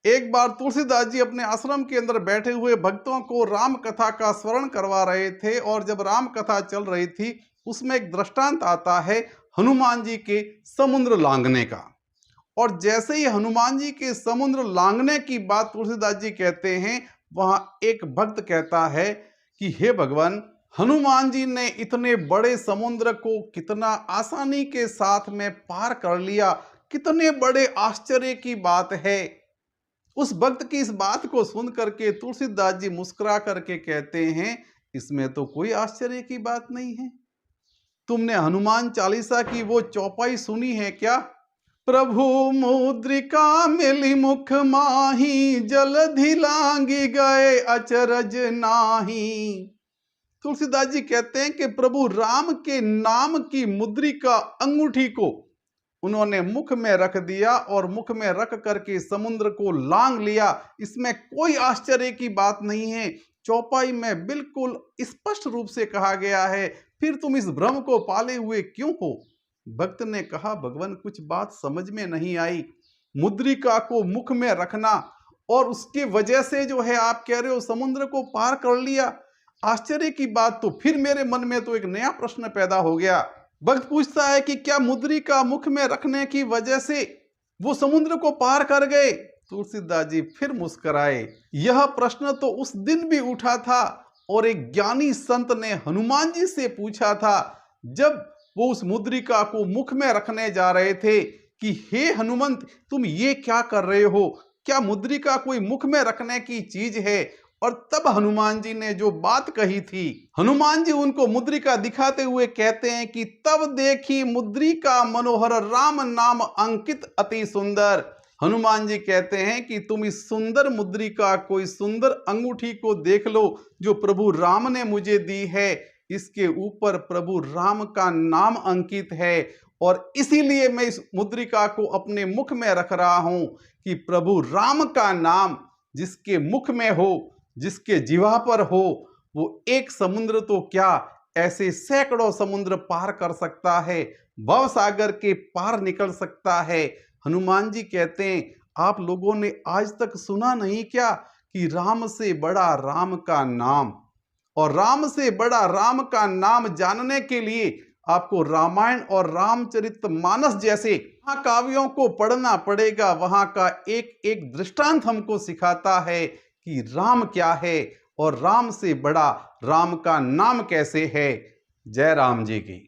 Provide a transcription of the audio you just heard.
एक बार तुलसीदास जी अपने आश्रम के अंदर बैठे हुए भक्तों को राम कथा का स्मरण करवा रहे थे, और जब राम कथा चल रही थी उसमें एक दृष्टांत आता है हनुमान जी के समुद्र लांघने का। और जैसे ही हनुमान जी के समुद्र लांघने की बात तुलसीदास जी कहते हैं, वहां एक भक्त कहता है कि हे भगवान, हनुमान जी ने इतने बड़े समुद्र को कितना आसानी के साथ में पार कर लिया, कितने बड़े आश्चर्य की बात है। उस भक्त की इस बात को सुन करके तुलसीदास जी मुस्कुरा करके कहते हैं, इसमें तो कोई आश्चर्य की बात नहीं है। तुमने हनुमान चालीसा की वो चौपाई सुनी है क्या? प्रभु मुद्रिका मिली मुख माही, जलधि लांगी गए अचरज नाही। तुलसीदास जी कहते हैं कि प्रभु राम के नाम की मुद्रिका अंगूठी को उन्होंने मुख में रख दिया और मुख में रख करके समुद्र को लांग लिया। इसमें कोई आश्चर्य की बात नहीं है। चौपाई में बिल्कुल स्पष्ट रूप से कहा गया है, फिर तुम इस भ्रम को पाले हुए क्यों हो? भक्त ने कहा, भगवान कुछ बात समझ में नहीं आई। मुद्रिका को मुख में रखना और उसके वजह से जो है आप कह रहे हो समुद्र को पार कर लिया, आश्चर्य की बात। तो फिर मेरे मन में तो एक नया प्रश्न पैदा हो गया। भक्त पूछता है कि क्या मुद्रिका मुख में रखने की वजह से वो समुद्र को पार कर गए? तुलसीदास जी फिर मुस्कुराए। यह प्रश्न तो उस दिन भी उठा था और एक ज्ञानी संत ने हनुमान जी से पूछा था, जब वो उस मुद्रिका को मुख में रखने जा रहे थे, कि हे हनुमंत, तुम ये क्या कर रहे हो? क्या मुद्रिका कोई मुख में रखने की चीज है? और तब हनुमान जी ने जो बात कही थी, हनुमान जी उनको मुद्रिका दिखाते हुए कहते हैं कि तब देखी मुद्रिका मनोहर, राम नाम अंकित अति सुंदर। हनुमान जी कहते हैं कि तुम इस सुंदर मुद्रिका को, इस सुंदर अंगूठी को देख लो जो प्रभु राम ने मुझे दी है। इसके ऊपर प्रभु राम का नाम अंकित है और इसीलिए मैं इस मुद्रिका को अपने मुख में रख रहा हूं कि प्रभु राम का नाम जिसके मुख में हो, जिसके जिह्वा पर हो, वो एक समुद्र तो क्या, ऐसे सैकड़ों समुद्र पार कर सकता है, भव सागर के पार निकल सकता है। हनुमान जी कहते हैं, आप लोगों ने आज तक सुना नहीं क्या कि राम से बड़ा राम का नाम, और राम से बड़ा राम का नाम जानने के लिए आपको रामायण और रामचरितमानस जैसे महाकाव्यों को पढ़ना पड़ेगा। वहां का एक एक दृष्टांत हमको सिखाता है कि राम क्या है और राम से बड़ा राम का नाम कैसे है। जय राम जी की।